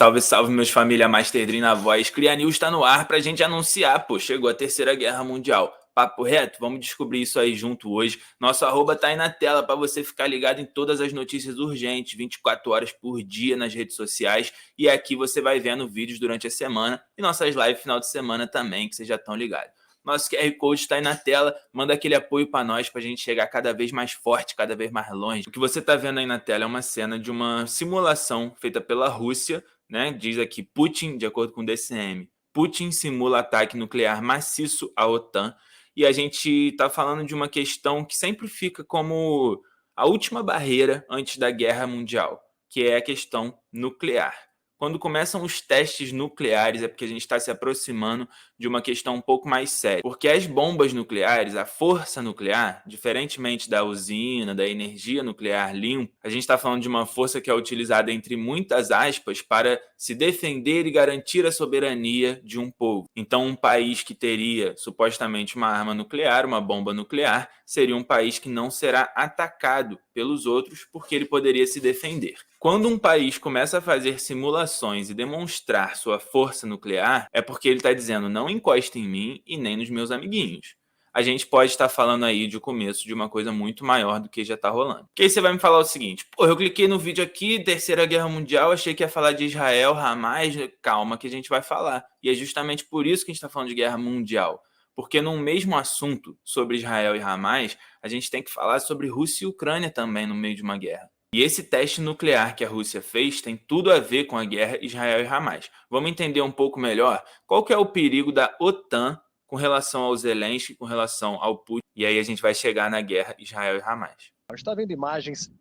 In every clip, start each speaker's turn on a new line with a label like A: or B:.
A: Salve, salve, meus família Master Dream na voz. Cria News tá no ar pra gente anunciar, pô, chegou a Terceira Guerra Mundial. Papo reto? Vamos descobrir isso aí junto hoje. Nosso arroba tá aí na tela para você ficar ligado em todas as notícias urgentes, 24 horas por dia nas redes sociais. E aqui você vai vendo vídeos durante a semana e nossas lives final de semana também, que vocês já estão ligados. Nosso QR Code está aí na tela, manda aquele apoio para nós, para a gente chegar cada vez mais forte, cada vez mais longe. O que você está vendo aí na tela é uma cena de uma simulação feita pela Rússia, né? Diz aqui Putin, de acordo com o DCM, Putin simula ataque nuclear maciço à OTAN. E a gente está falando de uma questão que sempre fica como a última barreira antes da guerra mundial, que é a questão nuclear. Quando começam os testes nucleares é porque a gente está se aproximando de uma questão um pouco mais séria. Porque as bombas nucleares, a força nuclear, diferentemente da usina, da energia nuclear limpa, a gente está falando de uma força que é utilizada entre muitas aspas para se defender e garantir a soberania de um povo. Então, um país que teria supostamente uma arma nuclear, uma bomba nuclear, seria um país que não será atacado pelos outros porque ele poderia se defender. Quando um país começa a fazer simulações e demonstrar sua força nuclear, é porque ele está dizendo não encosta em mim e nem nos meus amiguinhos. A gente pode estar falando aí de começo de uma coisa muito maior do que já está rolando. Porque aí você vai me falar o seguinte, pô, eu cliquei no vídeo aqui, Terceira Guerra Mundial, achei que ia falar de Israel, Hamas, calma que a gente vai falar. E é justamente por isso que a gente está falando de guerra mundial. Porque num mesmo assunto sobre Israel e Hamas, a gente tem que falar sobre Rússia e Ucrânia também no meio de uma guerra. E esse teste nuclear que a Rússia fez tem tudo a ver com a guerra Israel e Hamas. Vamos entender um pouco melhor qual que é o perigo da OTAN com relação ao Zelensky, com relação ao Putin, e aí a gente vai chegar na guerra Israel e Hamas.
B: A gente está vendo imagens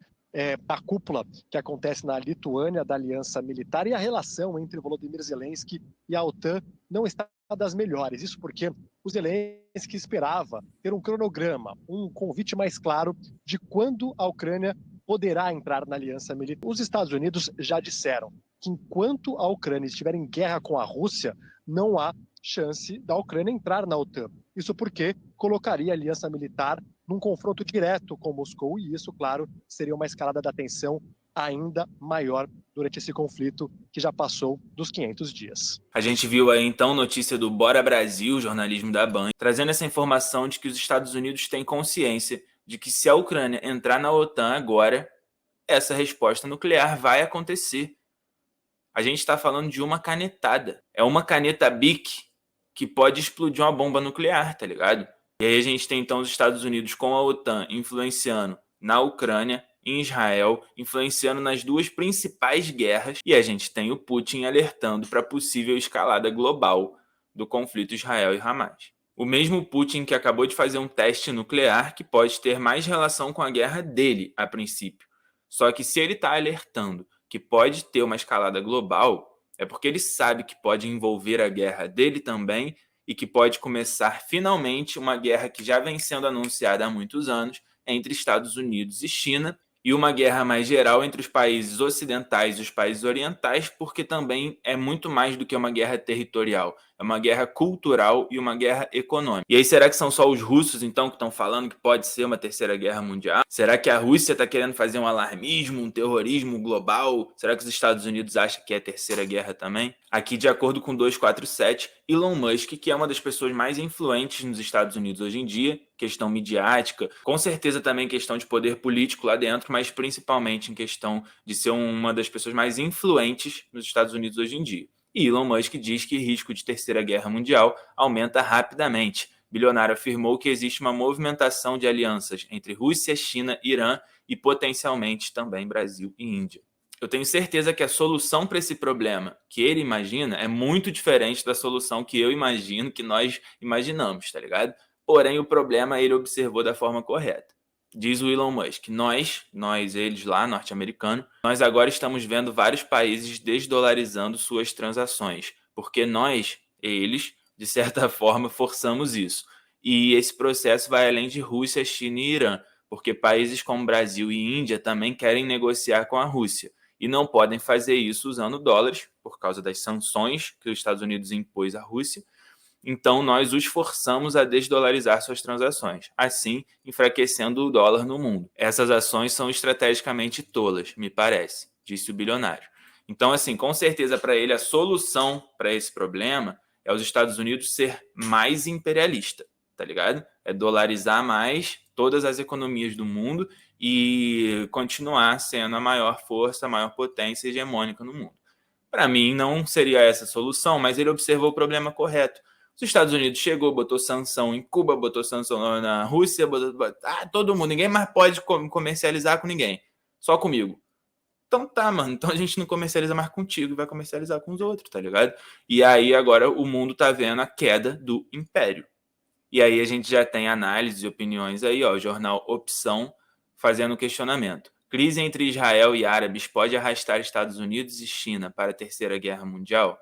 B: da cúpula que acontece na Lituânia, da aliança militar, e a relação entre Volodymyr Zelensky e a OTAN não está das melhores. Isso porque o Zelensky esperava ter um cronograma, um convite mais claro de quando a Ucrânia poderá entrar na aliança militar. Os Estados Unidos já disseram que enquanto a Ucrânia estiver em guerra com a Rússia, não há chance da Ucrânia entrar na OTAN. Isso porque colocaria a aliança militar num confronto direto com Moscou e isso, claro, seria uma escalada da tensão ainda maior durante esse conflito que já passou dos 500 dias.
A: A gente viu aí então notícia do Bora Brasil, jornalismo da Band, trazendo essa informação de que os Estados Unidos têm consciência de que se a Ucrânia entrar na OTAN agora, essa resposta nuclear vai acontecer. A gente está falando de uma canetada. É uma caneta BIC que pode explodir uma bomba nuclear, tá ligado? E aí a gente tem então os Estados Unidos com a OTAN influenciando na Ucrânia, em Israel, influenciando nas duas principais guerras, e a gente tem o Putin alertando para possível escalada global do conflito Israel e Hamas. O mesmo Putin que acabou de fazer um teste nuclear que pode ter mais relação com a guerra dele, a princípio. Só que se ele está alertando que pode ter uma escalada global, é porque ele sabe que pode envolver a guerra dele também e que pode começar finalmente uma guerra que já vem sendo anunciada há muitos anos entre Estados Unidos e China, e uma guerra mais geral entre os países ocidentais e os países orientais, porque também é muito mais do que uma guerra territorial. É uma guerra cultural e uma guerra econômica. E aí, será que são só os russos, então, que estão falando que pode ser uma terceira guerra mundial? Será que a Rússia está querendo fazer um alarmismo, um terrorismo global? Será que os Estados Unidos acham que é terceira guerra também? Aqui, de acordo com 247, Elon Musk, que é uma das pessoas mais influentes nos Estados Unidos hoje em dia, questão midiática, com certeza também questão de poder político lá dentro, mas principalmente em questão de ser uma das pessoas mais influentes nos Estados Unidos hoje em dia. E Elon Musk diz que o risco de terceira guerra mundial aumenta rapidamente. O bilionário afirmou que existe uma movimentação de alianças entre Rússia, China, Irã e potencialmente também Brasil e Índia. Eu tenho certeza que a solução para esse problema que ele imagina é muito diferente da solução que eu imagino, que nós imaginamos, tá ligado? Porém, o problema ele observou da forma correta. Diz o Elon Musk, eles lá, norte-americanos, nós agora estamos vendo vários países desdolarizando suas transações, porque nós, eles, de certa forma, forçamos isso. E esse processo vai além de Rússia, China e Irã, porque países como Brasil e Índia também querem negociar com a Rússia e não podem fazer isso usando dólares, por causa das sanções que os Estados Unidos impôs à Rússia. Então, nós os forçamos a desdolarizar suas transações, assim enfraquecendo o dólar no mundo. Essas ações são estrategicamente tolas, me parece, disse o bilionário. Então, assim, com certeza para ele a solução para esse problema é os Estados Unidos ser mais imperialista, tá ligado? É dolarizar mais todas as economias do mundo e continuar sendo a maior força, a maior potência hegemônica no mundo. Para mim, não seria essa a solução, mas ele observou o problema correto. Os Estados Unidos chegou, botou sanção em Cuba, botou sanção na Rússia, todo mundo, ninguém mais pode comercializar com ninguém, só comigo. Então tá, mano, então a gente não comercializa mais contigo, vai comercializar com os outros, tá ligado? E aí agora o mundo tá vendo a queda do império. E aí a gente já tem análises e opiniões aí, ó, o jornal Opção fazendo questionamento. Crise entre Israel e árabes pode arrastar Estados Unidos e China para a Terceira Guerra Mundial?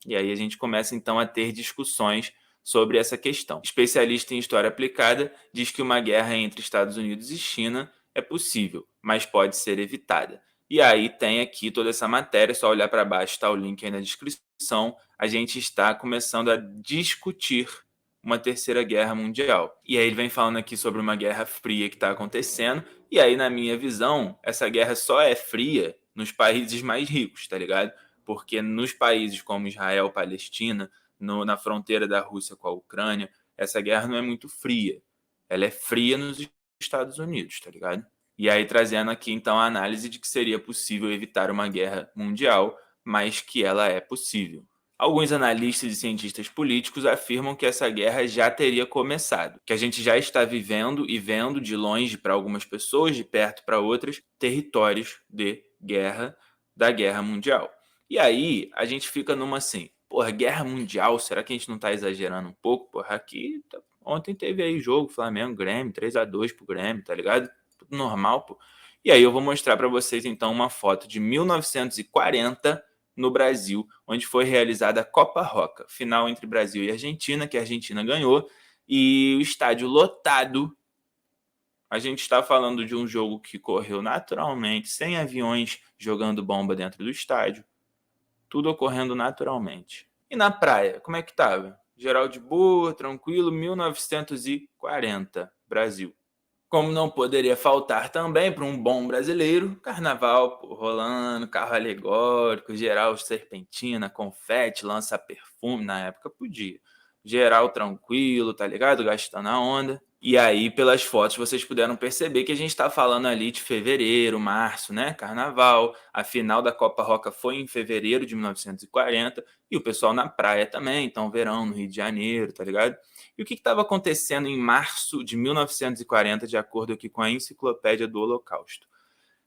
A: E aí a gente começa então a ter discussões sobre essa questão. Especialista em história aplicada diz que uma guerra entre Estados Unidos e China é possível, mas pode ser evitada. E aí tem aqui toda essa matéria, só olhar para baixo, está o link aí na descrição. A gente está começando a discutir uma terceira guerra mundial. E aí ele vem falando aqui sobre uma guerra fria que está acontecendo. E aí, na minha visão, essa guerra só é fria nos países mais ricos, tá ligado? Porque nos países como Israel, Palestina, na fronteira da Rússia com a Ucrânia, essa guerra não é muito fria. Ela é fria nos Estados Unidos, tá ligado? E aí trazendo aqui então a análise de que seria possível evitar uma guerra mundial, mas que ela é possível. Alguns analistas e cientistas políticos afirmam que essa guerra já teria começado, que a gente já está vivendo e vendo de longe para algumas pessoas, de perto para outras, territórios de guerra, da guerra mundial. E aí a gente fica numa assim, porra, guerra mundial, será que a gente não está exagerando um pouco? Porra, aqui ontem teve aí jogo, Flamengo, Grêmio, 3-2 pro Grêmio, tá ligado? Tudo normal, pô. E aí eu vou mostrar para vocês então uma foto de 1940 no Brasil, onde foi realizada a Copa Roca, final entre Brasil e Argentina, que a Argentina ganhou, e o estádio lotado. A gente está falando de um jogo que correu naturalmente, sem aviões jogando bomba dentro do estádio, tudo ocorrendo naturalmente. E na praia, como é que tava? Geral de boa, tranquilo, 1940, Brasil. Como não poderia faltar também para um bom brasileiro, carnaval pô, rolando, carro alegórico, geral serpentina, confete, lança perfume, na época podia. Geral tranquilo, tá ligado? Gastando a onda. E aí, pelas fotos, vocês puderam perceber que a gente está falando ali de fevereiro, março, né? Carnaval. A final da Copa Roca foi em fevereiro de 1940. E o pessoal na praia também, então verão no Rio de Janeiro, tá ligado? E o que estava acontecendo em março de 1940, de acordo aqui com a Enciclopédia do Holocausto?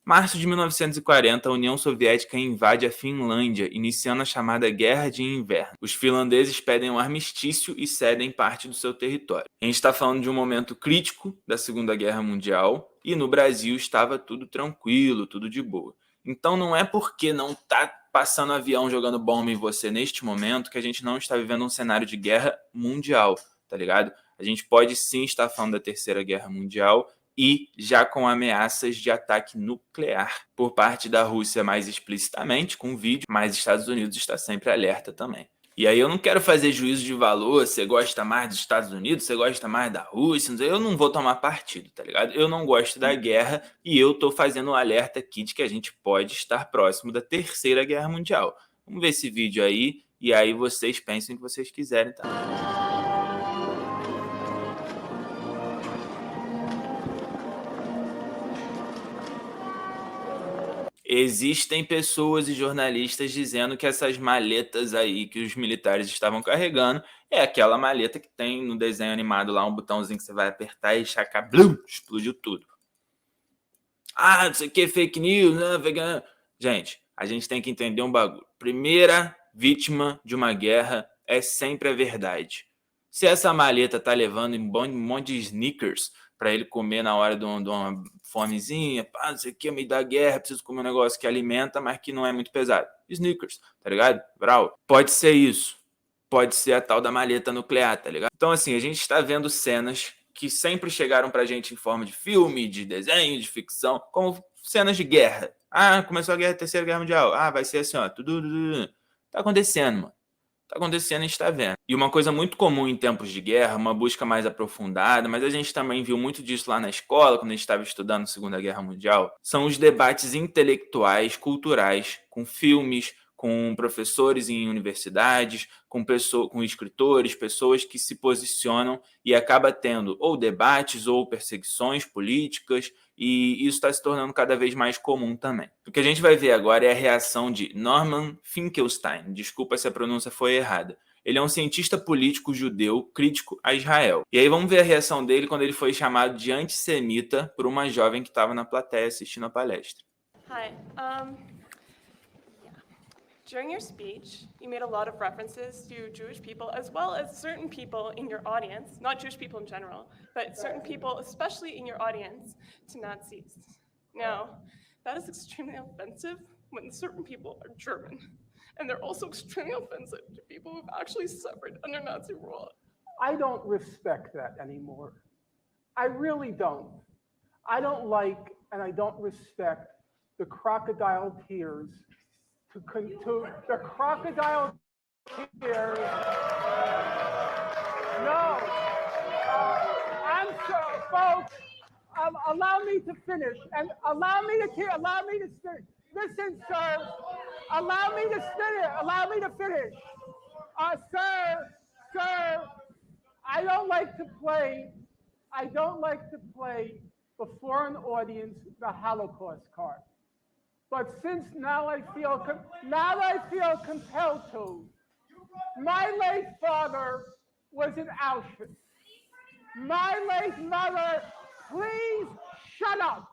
A: Março de 1940, a União Soviética invade a Finlândia, iniciando a chamada Guerra de Inverno. Os finlandeses pedem um armistício e cedem parte do seu território. A gente está falando de um momento crítico da Segunda Guerra Mundial e no Brasil estava tudo tranquilo, tudo de boa. Então não é porque não está passando avião jogando bomba em você neste momento que a gente não está vivendo um cenário de guerra mundial, tá ligado? A gente pode sim estar falando da Terceira Guerra Mundial e já com ameaças de ataque nuclear por parte da Rússia mais explicitamente, com vídeo, mas Estados Unidos está sempre alerta também. E aí eu não quero fazer juízo de valor, você gosta mais dos Estados Unidos, você gosta mais da Rússia, eu não vou tomar partido, tá ligado? Eu não gosto da guerra e eu tô fazendo um alerta aqui de que a gente pode estar próximo da Terceira Guerra Mundial. Vamos ver esse vídeo aí e aí vocês pensem o que vocês quiserem, tá? Existem pessoas e jornalistas dizendo que essas maletas aí que os militares estavam carregando é aquela maleta que tem no desenho animado lá um botãozinho que você vai apertar e chacar, blum, explodiu tudo. Ah, isso aqui é fake news, né? Gente, a gente tem que entender um bagulho. Primeira vítima de uma guerra é sempre a verdade. Se essa maleta tá levando um monte de sneakers para ele comer na hora de uma fomezinha, pá, não sei o que, meio da guerra, preciso comer um negócio que alimenta, mas que não é muito pesado. Sneakers, tá ligado? Brau. Pode ser isso. Pode ser a tal da maleta nuclear, tá ligado? Então, assim, a gente está vendo cenas que sempre chegaram pra gente em forma de filme, de desenho, de ficção, como cenas de guerra. Ah, começou a guerra, a Terceira Guerra Mundial. Ah, vai ser assim, ó. Tudo. Tá acontecendo, mano. Está acontecendo, a gente está vendo. E uma coisa muito comum em tempos de guerra, uma busca mais aprofundada, mas a gente também viu muito disso lá na escola, quando a gente estava estudando a Segunda Guerra Mundial, são os debates intelectuais, culturais, com filmes, com professores em universidades, com escritores, pessoas que se posicionam e acaba tendo ou debates ou perseguições políticas, e isso está se tornando cada vez mais comum também. O que a gente vai ver agora é a reação de Norman Finkelstein. Desculpa se a pronúncia foi errada. Ele é um cientista político judeu crítico a Israel. E aí vamos ver a reação dele quando ele foi chamado de antissemita por uma jovem que estava na plateia assistindo a palestra.
C: Hi. During your speech, you made a lot of references to Jewish people as well as certain people in your audience, not Jewish people in general, but certain people, especially in your audience, to Nazis. Now, that is extremely offensive when certain people are German. And they're also extremely offensive to people who've actually suffered under Nazi rule.
D: I don't respect that anymore. I really don't. I don't like and I don't respect the crocodile tears to the crocodile tears. No, I'm so, folks. Allow me to finish and allow me to finish. Listen, sir. Allow me to finish. Sir. I don't like to play before an audience the Holocaust card. But since now I feel compelled to. My late father was in Auschwitz. My late mother, please shut up.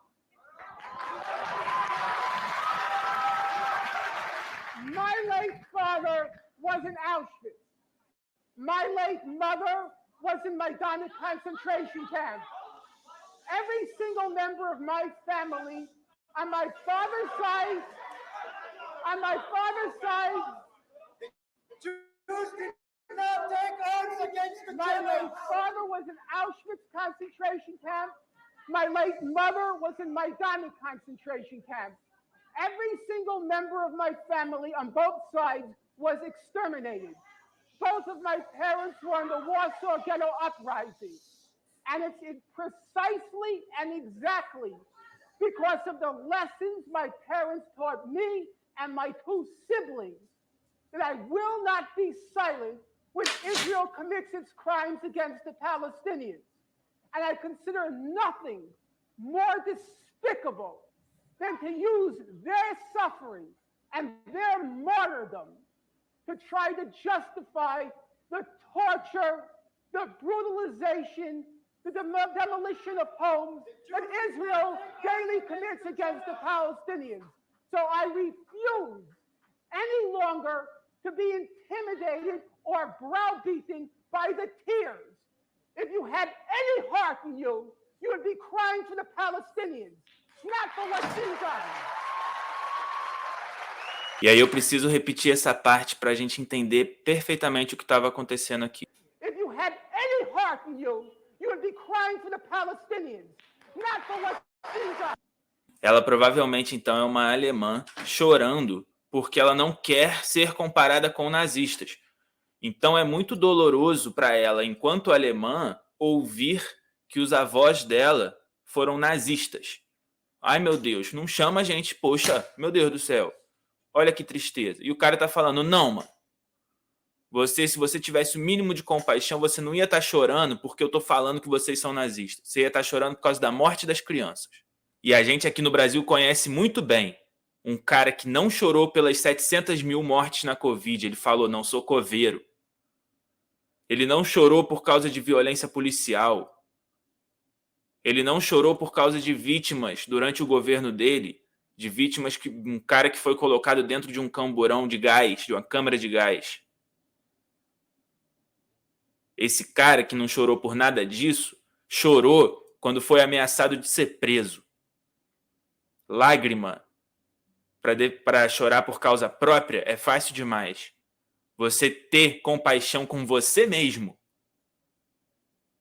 D: My late father was in Auschwitz. My late mother was in Majdanek concentration camp. Every single member of my family on my father's side,
E: Jews did not take arms against the
D: my
E: Germans.
D: late father was in Auschwitz concentration camp. My late mother was in Majdanek concentration camp. Every single member of my family on both sides was exterminated. Both of my parents were in the Warsaw Ghetto Uprising. And it's precisely and exactly because of the lessons my parents taught me and my two siblings that I will not be silent when Israel commits its crimes against the Palestinians. And I consider nothing more despicable than to use their suffering and their martyrdom to try to justify the torture, the brutalization, the demolition of homes that Israel daily commits against the Palestinians. So I refuse any longer to be intimidated or browbeaten by the tears. If you had any heart in you, you would be crying for the Palestinians, not for what's been done.
A: E aí eu preciso repetir essa parte para a gente entender perfeitamente o que estava acontecendo aqui.
D: If you had any heart in you, you would be crying for the Palestinians, not for what's been done.
A: Ela provavelmente então é uma alemã chorando porque ela não quer ser comparada com nazistas. Então é muito doloroso para ela, enquanto alemã, ouvir que os avós dela foram nazistas. Ai, meu Deus, não chama a gente, poxa, meu Deus do céu. Olha que tristeza. E o cara tá falando, não, mano. Se você tivesse o mínimo de compaixão, você não ia estar chorando porque eu tô falando que vocês são nazistas. Você ia estar chorando por causa da morte das crianças. E a gente aqui no Brasil conhece muito bem um cara que não chorou pelas 700 mil mortes na Covid. Ele falou, não sou coveiro. Ele não chorou por causa de violência policial. Ele não chorou por causa de vítimas durante o governo dele, de vítimas que um cara que foi colocado dentro de um camburão de gás, de uma câmara de gás. Esse cara que não chorou por nada disso, chorou quando foi ameaçado de ser preso. Lágrima para chorar por causa própria é fácil demais. Você ter compaixão com você mesmo,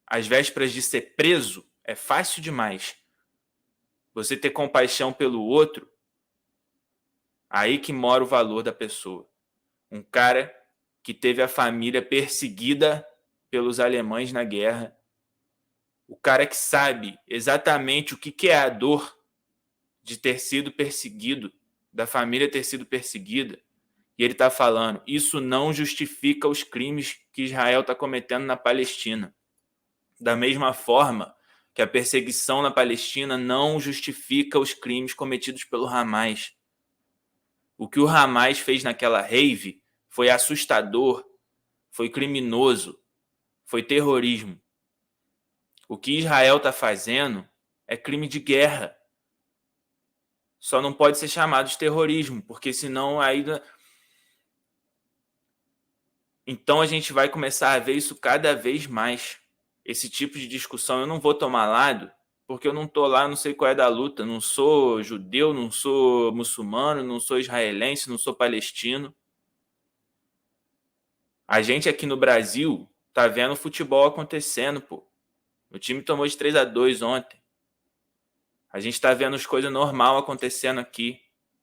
A: às vésperas de ser preso, é fácil demais. Você ter compaixão pelo outro, aí que mora o valor da pessoa. Um cara que teve a família perseguida pelos alemães na guerra, o cara que sabe exatamente o que é a dor de ter sido perseguido, da família ter sido perseguida, e ele está falando, isso não justifica os crimes que Israel está cometendo na Palestina. Da mesma forma que a perseguição na Palestina não justifica os crimes cometidos pelo Hamas. O que o Hamas fez naquela rave foi assustador, foi criminoso, foi terrorismo. O que Israel está fazendo é crime de guerra. Só não pode ser chamado de terrorismo, porque senão aí... Então a gente vai começar a ver isso cada vez mais. Esse tipo de discussão, eu não vou tomar lado, porque eu não estou lá, não sei qual é da luta, não sou judeu, não sou muçulmano, não sou israelense, não sou palestino. A gente aqui no Brasil tá vendo futebol acontecendo, pô. O time tomou de 3-2 ontem. A gente tá vendo as coisas normal acontecendo aqui.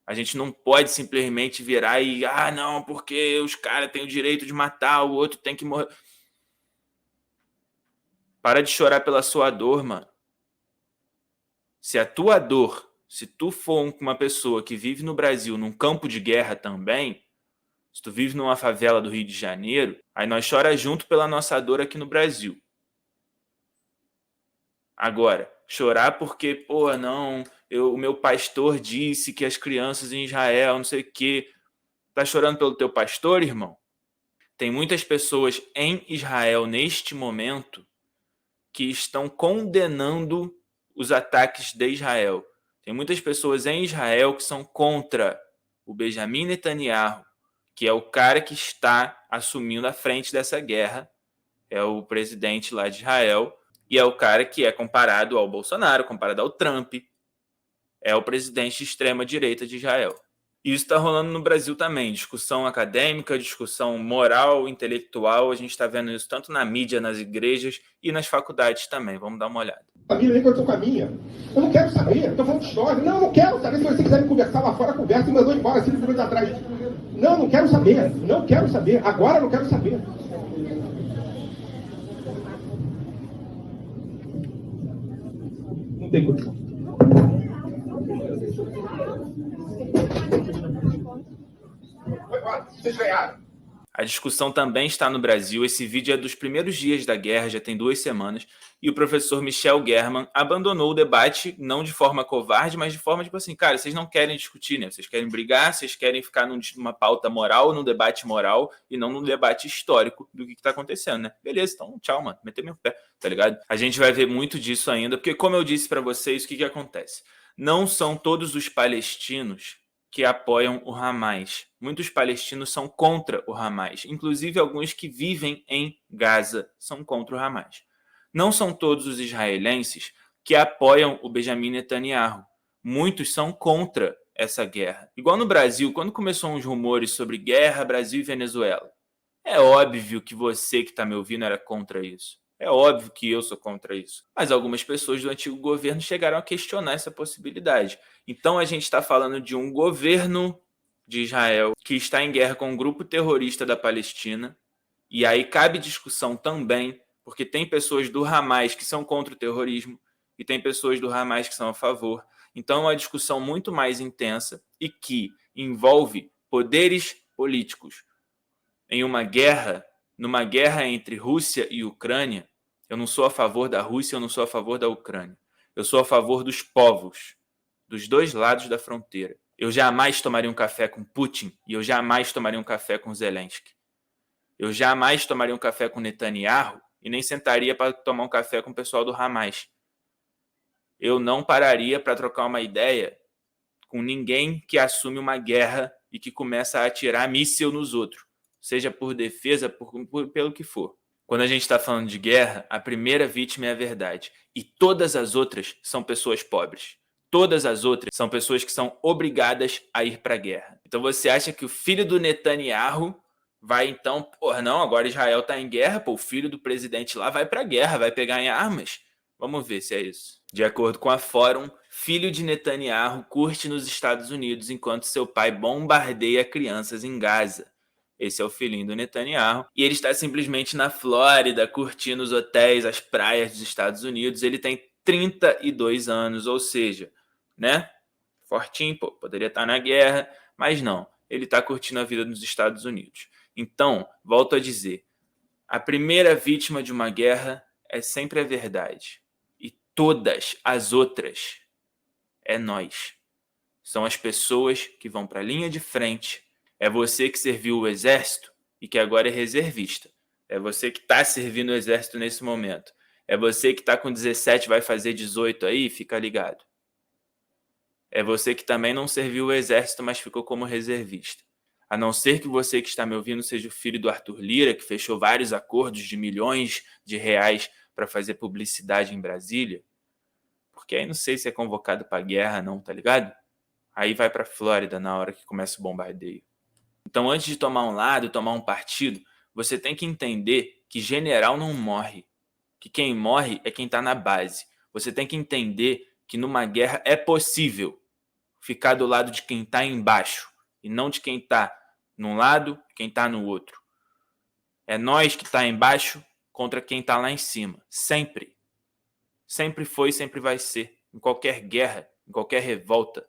A: A gente não pode simplesmente virar e... não, porque os caras têm o direito de matar, o outro tem que morrer. Para de chorar pela sua dor, mano. Se a tua dor, se tu for uma pessoa que vive no Brasil, num campo de guerra também, se tu vive numa favela do Rio de Janeiro, aí nós chora junto pela nossa dor aqui no Brasil. Agora, chorar porque, não, o meu pastor disse que as crianças em Israel, não sei o quê. Tá chorando pelo teu pastor, irmão? Tem muitas pessoas em Israel neste momento que estão condenando os ataques de Israel. Tem muitas pessoas em Israel que são contra o Benjamin Netanyahu, que é o cara que está assumindo a frente dessa guerra, é o presidente lá de Israel, e é o cara que é comparado ao Bolsonaro, comparado ao Trump, é o presidente de extrema-direita de Israel. E isso está rolando no Brasil também, discussão acadêmica, discussão moral, intelectual, a gente está vendo isso tanto na mídia, nas igrejas e nas faculdades também, vamos dar uma olhada.
F: A Bíblia nem contou com a minha. Eu não quero saber, estou falando de história. Não quero saber. Se você quiser me conversar lá fora, conversa e mandou embora 5 minutos atrás. Não quero saber. Não quero saber. Agora não quero saber. Não tem condição. Foi embora. Vocês ganharam.
A: A discussão também está no Brasil. Esse vídeo é dos primeiros dias da guerra, já tem 2 semanas, e o professor Michel German abandonou o debate, não de forma covarde, mas de forma tipo assim, cara, vocês não querem discutir, né? Vocês querem brigar, vocês querem ficar numa pauta moral, num debate moral, e não num debate histórico do que está acontecendo, né? Beleza, então tchau, mano, meter meu pé, tá ligado? A gente vai ver muito disso ainda, porque como eu disse para vocês, o que acontece? Não são todos os palestinos que apoiam o Hamas. Muitos palestinos são contra o Hamas. Inclusive, alguns que vivem em Gaza são contra o Hamas. Não são todos os israelenses que apoiam o Benjamin Netanyahu. Muitos são contra essa guerra. Igual no Brasil, quando começou uns rumores sobre guerra, Brasil e Venezuela. É óbvio que você que está me ouvindo era contra isso. É óbvio que eu sou contra isso. Mas algumas pessoas do antigo governo chegaram a questionar essa possibilidade. Então a gente está falando de um governo de Israel que está em guerra com um grupo terrorista da Palestina. E aí cabe discussão também, porque tem pessoas do Hamas que são contra o terrorismo e tem pessoas do Hamas que são a favor. Então é uma discussão muito mais intensa e que envolve poderes políticos. Em uma guerra, numa guerra entre Rússia e Ucrânia, eu não sou a favor da Rússia, eu não sou a favor da Ucrânia. Eu sou a favor dos povos, dos dois lados da fronteira. Eu jamais tomaria um café com Putin e eu jamais tomaria um café com Zelensky. Eu jamais tomaria um café com Netanyahu e nem sentaria para tomar um café com o pessoal do Hamas. Eu não pararia para trocar uma ideia com ninguém que assume uma guerra e que começa a atirar míssil nos outros, seja por defesa, pelo que for. Quando a gente está falando de guerra, a primeira vítima é a verdade. E todas as outras são pessoas pobres. Todas as outras são pessoas que são obrigadas a ir para a guerra. Então você acha que o filho do Netanyahu vai então... não, agora Israel está em guerra, o filho do presidente lá vai para a guerra, vai pegar em armas? Vamos ver se é isso. De acordo com a Fórum, filho de Netanyahu curte nos Estados Unidos enquanto seu pai bombardeia crianças em Gaza. Esse é o filhinho do Netanyahu. E ele está simplesmente na Flórida, curtindo os hotéis, as praias dos Estados Unidos. Ele tem 32 anos, ou seja, né? Fortinho, pô, poderia estar na guerra, mas não. Ele está curtindo a vida nos Estados Unidos. Então, volto a dizer, a primeira vítima de uma guerra é sempre a verdade. E todas as outras é nós. São as pessoas que vão para a linha de frente. É você que serviu o exército e que agora é reservista. É você que está servindo o exército nesse momento. É você que está com 17, vai fazer 18 aí, fica ligado. É você que também não serviu o exército, mas ficou como reservista. A não ser que você que está me ouvindo seja o filho do Arthur Lira, que fechou vários acordos de milhões de reais para fazer publicidade em Brasília. Porque aí não sei se é convocado para guerra não, tá ligado? Aí vai para a Flórida na hora que começa o bombardeio. Então, antes de tomar um lado, tomar um partido, você tem que entender que general não morre. Que quem morre é quem está na base. Você tem que entender que numa guerra é possível ficar do lado de quem está embaixo e não de quem está num lado, quem está no outro. É nós que está embaixo contra quem está lá em cima. Sempre. Sempre foi e sempre vai ser. Em qualquer guerra, em qualquer revolta.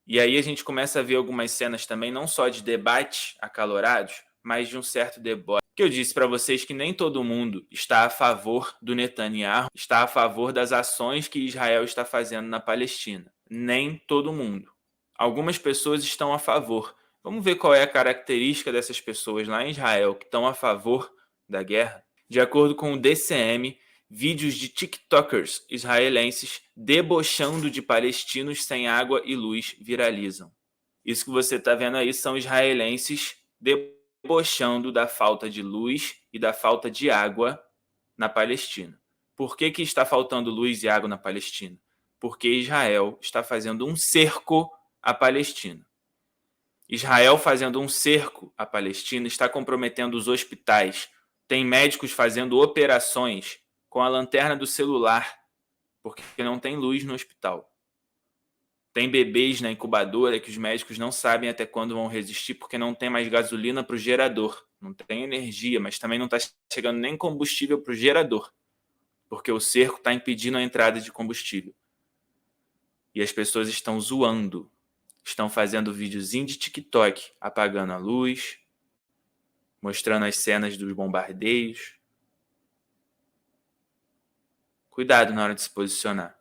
A: E aí a gente começa a ver algumas cenas também, não só de debates acalorados, mas de um certo deboche. Que eu disse para vocês que nem todo mundo está a favor do Netanyahu, está a favor das ações que Israel está fazendo na Palestina. Nem todo mundo. Algumas pessoas estão a favor. Vamos ver qual é a característica dessas pessoas lá em Israel que estão a favor da guerra. De acordo com o DCM, vídeos de tiktokers israelenses debochando de palestinos sem água e luz viralizam. Isso que você está vendo aí são israelenses debochando da falta de luz e da falta de água na Palestina. Por que está faltando luz e água na Palestina? Porque Israel está fazendo um cerco à Palestina. Israel fazendo um cerco à Palestina está comprometendo os hospitais. Tem médicos fazendo operações com a lanterna do celular, porque não tem luz no hospital. Tem bebês na incubadora que os médicos não sabem até quando vão resistir, porque não tem mais gasolina para o gerador. Não tem energia, mas também não está chegando nem combustível para o gerador, porque o cerco está impedindo a entrada de combustível. E as pessoas estão zoando, estão fazendo videozinho de TikTok, apagando a luz, mostrando as cenas dos bombardeios. Cuidado na hora de se posicionar.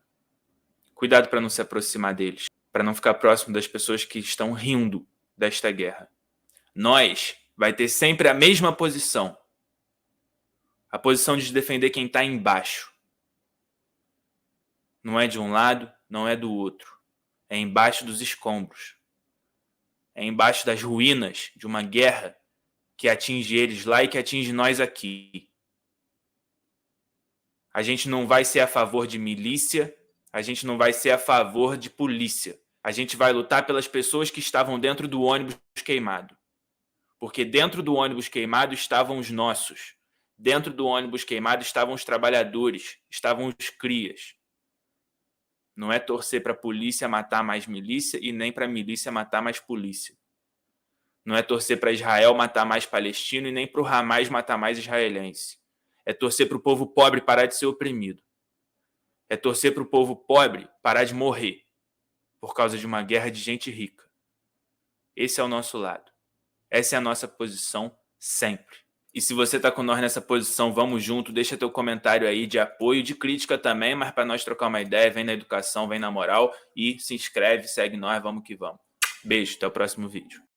A: Cuidado para não se aproximar deles, para não ficar próximo das pessoas que estão rindo desta guerra. Nós vai ter sempre a mesma posição. A posição de defender quem está embaixo. Não é de um lado, não é do outro. É embaixo dos escombros. É embaixo das ruínas de uma guerra que atinge eles lá e que atinge nós aqui. A gente não vai ser a favor de milícia, a gente não vai ser a favor de polícia. A gente vai lutar pelas pessoas que estavam dentro do ônibus queimado. Porque dentro do ônibus queimado estavam os nossos. Dentro do ônibus queimado estavam os trabalhadores, estavam os crias. Não é torcer para a polícia matar mais milícia e nem para a milícia matar mais polícia. Não é torcer para Israel matar mais palestino e nem para o Hamas matar mais israelense. É torcer para o povo pobre parar de ser oprimido. É torcer para o povo pobre parar de morrer por causa de uma guerra de gente rica. Esse é o nosso lado. Essa é a nossa posição sempre. E se você está com nós nessa posição, vamos junto, deixa teu comentário aí de apoio, de crítica também, mas para nós trocar uma ideia, vem na educação, vem na moral e se inscreve, segue nós, vamos que vamos. Beijo, até o próximo vídeo.